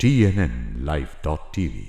TNNlive.tv।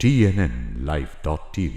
TNNlive.tv।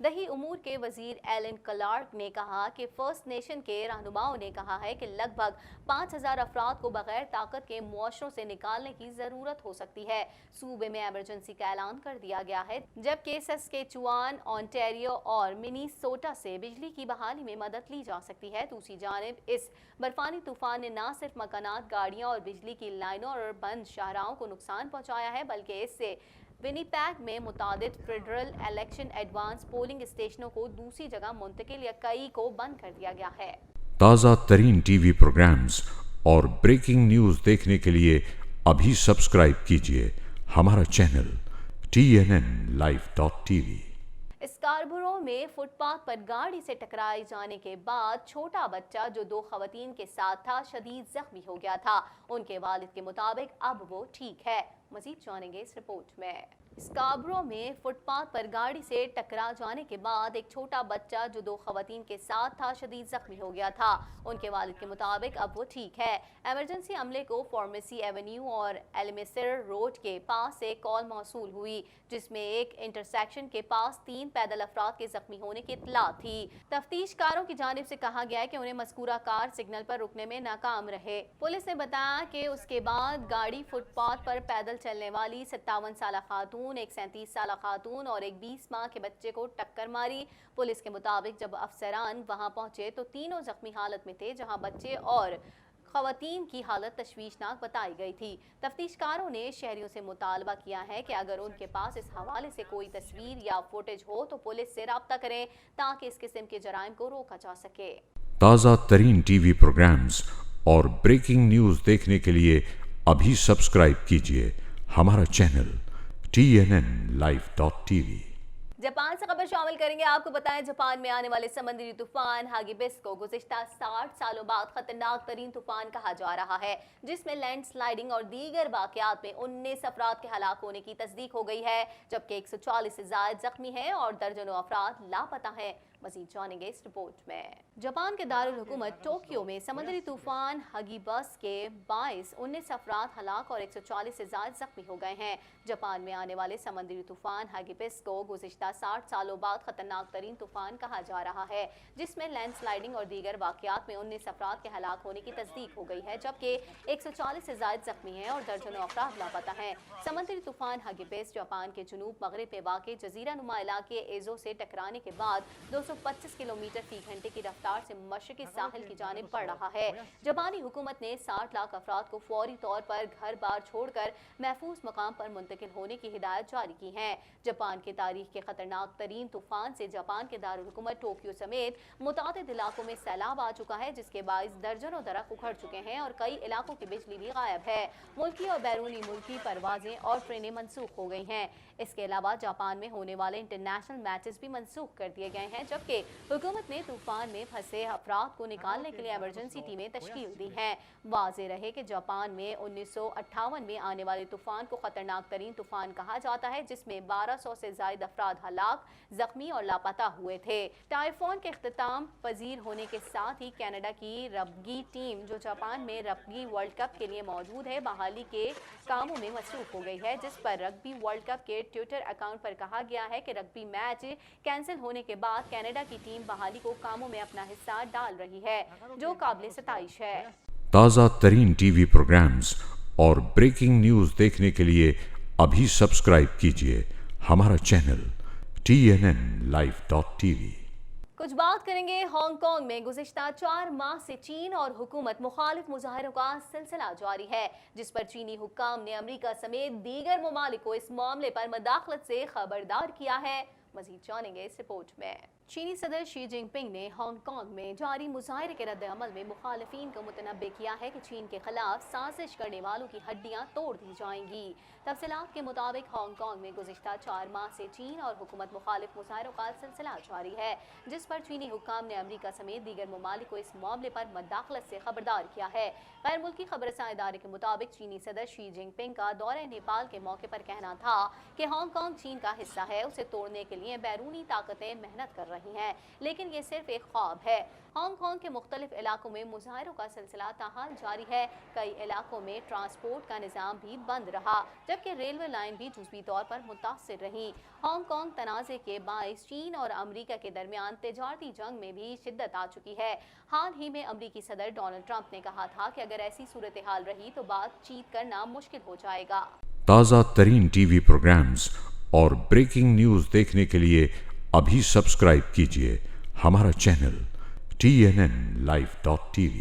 دیہی امور کے وزیر ایلن کلارک نے کہا کہ فرسٹ نیشن کے رہنماؤں نے کہا ہے کہ لگ بھگ 5000 افراد کو بغیر طاقت کے معاشروں سے نکالنے کی ضرورت ہو سکتی ہے۔ صوبے میں ایمرجنسی کا اعلان کر دیا گیا ہے، جبکہ سسکیچوان، آنٹیریو اور منیسوٹا سے بجلی کی بحالی میں مدد لی جا سکتی ہے۔ دوسری جانب اس برفانی طوفان نے نہ صرف مکانات، گاڑیاں اور بجلی کی لائنوں اور بند شاہراہوں کو نقصان پہنچایا ہے، بلکہ اس سے ونیپیگ میں متعدد فیڈرل الیکشن ایڈوانس پولنگ اسٹیشنوں کو دوسری جگہ منتقل یا کئی کو بند کر دیا گیا ہے۔ تازہ ترین ٹی وی پروگرامز اور بریکنگ نیوز دیکھنے کے لیے ابھی سبسکرائب کیجیے ہمارا چینل TNNLive.tv۔ اسکاربرو میں فٹ پاتھ پر گاڑی سے ٹکرائے جانے کے بعد چھوٹا بچہ جو 2 خواتین کے ساتھ تھا شدید زخمی ہو گیا تھا۔ ان کے والد کے مطابق اب وہ ٹھیک ہے۔ مزید جانیں گے اس رپورٹ میں۔ اسکاربرو میں فٹ پاتھ پر گاڑی سے ٹکرا جانے کے بعد ایک چھوٹا بچہ جو 2 خواتین کے ساتھ تھا شدید زخمی ہو گیا تھا۔ ان کے والد کے مطابق اب وہ ٹھیک ہے۔ ایمرجنسی عملے کو فارمیسی ایونیو اور ایلمیسر روڈ کے پاس سے کال موصول ہوئی، جس میں ایک انٹرسیکشن کے پاس 3 پیدل افراد کے زخمی ہونے کی اطلاع تھی۔ تفتیش کاروں کی جانب سے کہا گیا ہے کہ انہیں مذکورہ کار سگنل پر رکنے میں ناکام رہے۔ پولیس نے بتایا کہ اس کے بعد گاڑی فٹ پاتھ پر پیدل چلنے والی 57 سالہ خاتون، ایک 37 سالہ خاتون اور ایک 20 ماہ کے بچے کو ٹکر ماری۔ پولیس کے مطابق جب افسران وہاں پہنچے تو تینوں زخمی حالت میں تھے، جہاں بچے اور خواتین کی حالت تشویشناک بتائی گئی تھی۔ تفتیش کاروں نے شہریوں سے مطالبہ کیا ہے کہ اگر ان کے پاس اس حوالے سے کوئی تصویر یا فوٹیج ہو تو پولیس سے رابطہ کریں تاکہ اس قسم کے جرائم کو روکا جا سکے۔ تازہ ترین ٹی وی پروگرامز اور بریکنگ نیوز دیکھنے کے لیے ابھی سبسکرائب کیجیے ہمارا چینل TNNLive.tv۔ جاپان سے خبر شامل کریں گے۔ آپ کو بتائیں جاپان میں آنے والے سمندری طوفان ہاگیبس کو گزشتہ 60 سالوں بعد خطرناک ترین طوفان کہا جا رہا ہے، جس میں لینڈ سلائیڈنگ اور دیگر واقعات میں 19 افراد کے ہلاک ہونے کی تصدیق ہو گئی ہے، جبکہ 140 سے زائد زخمی ہیں اور درجنوں افراد لاپتہ ہیں۔ مزید جانیں گے اس رپورٹ میں۔ جاپان کے دارالحکومت ٹوکیو میں سمندری طوفان ہاگیبس کے باعث 19 افراد ہلاک اور 140 سے زائد زخمی ہو گئے ہیں۔ جاپان میں آنے والے سمندری طوفان ہاگیبس کو گزشتہ 60 سالوں بعد خطرناک ترین طوفان کہا جا رہا ہے، جس میں لینڈ سلائیڈنگ اور دیگر واقعات میں 19 افراد کے ہلاک ہونے کی تصدیق ہو گئی ہے، جبکہ 140 سے زائد زخمی ہیں اور درجنوں افراد لاپتہ ہیں۔ سمندری طوفان ہاگیبس جاپان کے جنوب مغرب میں واقع جزیرہ نما علاقے ایزو سے ٹکرانے کے بعد 225 کلومیٹر فی گھنٹے کی رفتار سے مشرقی ساحل کی جانب بڑھ رہا ہے۔ جاپانی حکومت نے 60 لاکھ افراد کو فوری طور پر گھر بار چھوڑ کر محفوظ مقام پر منتقل ہونے کی ہدایت جاری کی ہے۔ جاپان کی تاریخ کے خطرناک ترین طوفان سے جاپان کے دارالحکومت ٹوکیو سمیت متعدد علاقوں میں سیلاب آ چکا ہے، جس کے باعث درجنوں درخت اکھڑ چکے ہیں اور کئی علاقوں کی بجلی بھی غائب ہے۔ ملکی اور بیرونی ملکی پروازیں اور ٹرینیں منسوخ ہو گئی ہیں۔ اس کے علاوہ جاپان میں ہونے والے انٹرنیشنل میچز بھی منسوخ کر دیے گئے ہیں، جبکہ حکومت نے طوفان میں پھنسے افراد کو نکالنے کے لیے ایمرجنسی ٹیمیں تشکیل دی ہیں۔ واضح رہے کہ جاپان میں 1958 میں آنے والے طوفان کو خطرناک ترین طوفان کہا جاتا ہے، جس میں 1200 سے زائد افراد ہلاک، زخمی اور لاپتہ ہوئے تھے۔ ٹائفون کے اختتام پذیر ہونے کے ساتھ ہی کینیڈا کی رگبی ٹیم جو جاپان میں رگبی ورلڈ کپ کے لیے موجود ہے، بحالی کے کاموں میں مصروف ہو گئی ہے، جس پر رگبی ورلڈ کپ کے ٹویٹر اکاؤنٹ پر کہا گیا ہے کہ رگبی میچ کینسل ہونے کے بعد کینیڈا کی ٹیم بحالی کو کاموں میں اپنا حصہ ڈال رہی ہے، جو قابل ستائش ہے۔ تازہ ترین ٹی وی پروگرامز اور بریکنگ نیوز دیکھنے کے لیے ابھی سبسکرائب کیجیے ہمارا چینل TNNLive.tv۔ کچھ بات کریں گے ہانگ کانگ میں گزشتہ 4 ماہ سے چین اور حکومت مخالف مظاہروں کا سلسلہ جاری ہے، جس پر چینی حکام نے امریکہ سمیت دیگر ممالک کو اس معاملے پر مداخلت سے خبردار کیا ہے۔ مزید جانیں گے اس رپورٹ میں۔ چینی صدر شی جن پنگ نے ہانگ کانگ میں جاری مظاہرے کے رد عمل میں مخالفین کو متنبہ کیا ہے کہ چین کے خلاف سازش کرنے والوں کی ہڈیاں توڑ دی جائیں گی۔ تفصیلات کے مطابق ہانگ کانگ میں گزشتہ 4 ماہ سے چین اور حکومت مخالف مظاہروں کا سلسلہ جاری ہے، جس پر چینی حکام نے امریکہ سمیت دیگر ممالک کو اس معاملے پر مداخلت سے خبردار کیا ہے۔ غیر ملکی خبر رساں ادارے کے مطابق چینی صدر شی جن پنگ کا دورہ نیپال کے موقع پر کہنا تھا کہ ہانگ کانگ چین کا حصہ ہے، اسے توڑنے کے لیے بیرونی طاقتیں محنت کر رہی رہی ہیں، لیکن یہ صرف ایک خواب ہے۔ ہانگ کانگ کے مختلف علاقوں میں مظاہروں کا سلسلہ تاحال جاری ہے۔ کئی علاقوں میں ٹرانسپورٹ کا نظام بھی بند رہا، جبکہ ریلوے لائن بھی جزوی طور پر متاثر رہی۔ ہانگ کانگ تنازع کے باعث چین اور امریکہ کے درمیان تجارتی جنگ میں بھی شدت آ چکی ہے۔ حال ہی میں امریکی صدر ڈونلڈ ٹرمپ نے کہا تھا کہ اگر ایسی صورتحال رہی تو بات چیت کرنا مشکل ہو جائے گا۔ تازہ ترین ٹی وی پروگرامز اور بریکنگ نیوز دیکھنے کے لیے ابھی سبسکرائب کیجیے ہمارا چینل TNNLive.tv۔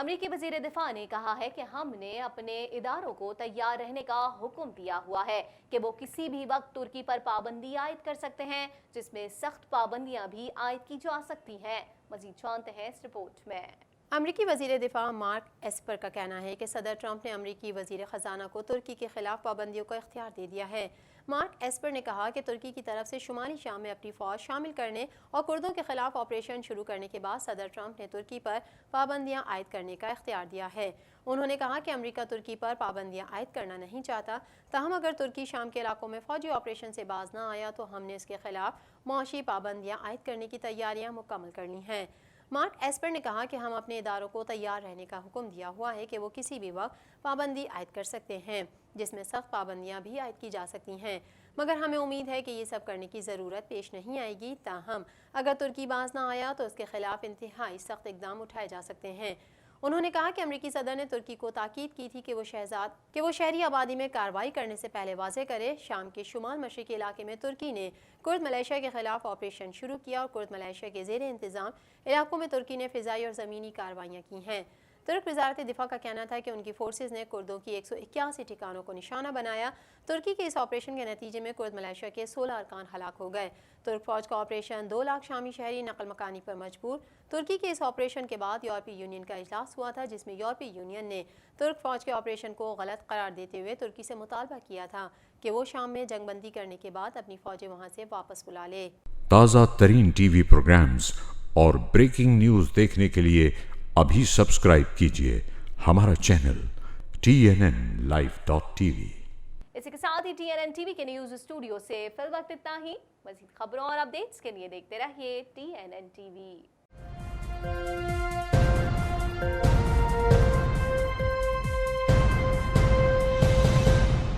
امریکی وزیر دفاع نے کہا ہے کہ ہم نے اپنے اداروں کو تیار رہنے کا حکم دیا ہوا ہے کہ وہ کسی بھی وقت ترکی پر پابندی عائد کر سکتے ہیں، جس میں سخت پابندیاں بھی عائد کی جا سکتی ہیں۔ مزید جانتے ہیں اس رپورٹ میں۔ امریکی وزیر دفاع مارک ایسپر کا کہنا ہے کہ صدر ٹرمپ نے امریکی وزیر خزانہ کو ترکی کے خلاف پابندیوں کا اختیار دے دیا ہے۔ مارک ایسپر نے کہا کہ ترکی کی طرف سے شمالی شام میں اپنی فوج شامل کرنے اور کردوں کے خلاف آپریشن شروع کرنے کے بعد صدر ٹرمپ نے ترکی پر پابندیاں عائد کرنے کا اختیار دیا ہے۔ انہوں نے کہا کہ امریکہ ترکی پر پابندیاں عائد کرنا نہیں چاہتا، تاہم اگر ترکی شام کے علاقوں میں فوجی آپریشن سے باز نہ آیا تو ہم نے اس کے خلاف معاشی پابندیاں عائد کرنے کی تیاریاں مکمل کر لی ہیں۔ مارک ایسپر نے کہا کہ ہم اپنے اداروں کو تیار رہنے کا حکم دیا ہوا ہے کہ وہ کسی بھی وقت پابندی عائد کر سکتے ہیں، جس میں سخت پابندیاں بھی عائد کی جا سکتی ہیں، مگر ہمیں امید ہے کہ یہ سب کرنے کی ضرورت پیش نہیں آئے گی۔ تاہم اگر ترکی باز نہ آیا تو اس کے خلاف انتہائی سخت اقدام اٹھائے جا سکتے ہیں۔ انہوں نے کہا کہ امریکی صدر نے ترکی کو تاکید کی تھی کہ وہ شہری آبادی میں کارروائی کرنے سے پہلے واضح کرے۔ شام کے شمال مشرقی علاقے میں ترکی نے کرد ملیشیا کے خلاف آپریشن شروع کیا اور کرد ملیشیا کے زیر انتظام علاقوں میں ترکی نے فضائی اور زمینی کارروائیاں کی ہیں۔ ترک وزارت دفاع کا کہنا تھا کہ ان کی فورسز نے کردوں کی 181 ٹھکانوں کو نشانہ بنایا۔ ترکی کے اس آپریشن کے نتیجے میں کرد ملیشیا کے 16 ارکان ہلاک ہو گئے۔ ترک فوج کا آپریشن 2 لاکھ شامی شہری نقل مکانی پر مجبور۔ ترکی کے اس آپریشن کے بعد یورپی یونین کا اجلاس ہوا تھا، جس میں یورپی یونین نے ترک فوج کے آپریشن کو غلط قرار دیتے ہوئے ترکی سے مطالبہ کیا تھا کہ وہ شام میں جنگ بندی کرنے کے بعد اپنی فوجیں وہاں سے واپس بلا لے۔ تازہ ترین ٹی وی پروگرامز اور بریکنگ نیوز دیکھنے کے لیے ابھی سبسکرائب کیجیے ہمارا چینل TNNLive.tv۔ اسی کے ساتھ ہی TNN ٹی وی کے نیوز اسٹوڈیو سے فی الوقت اتنا ہی۔ مزید خبروں اور اپڈیٹس کے لیے دیکھتے رہیے TNN ٹی وی۔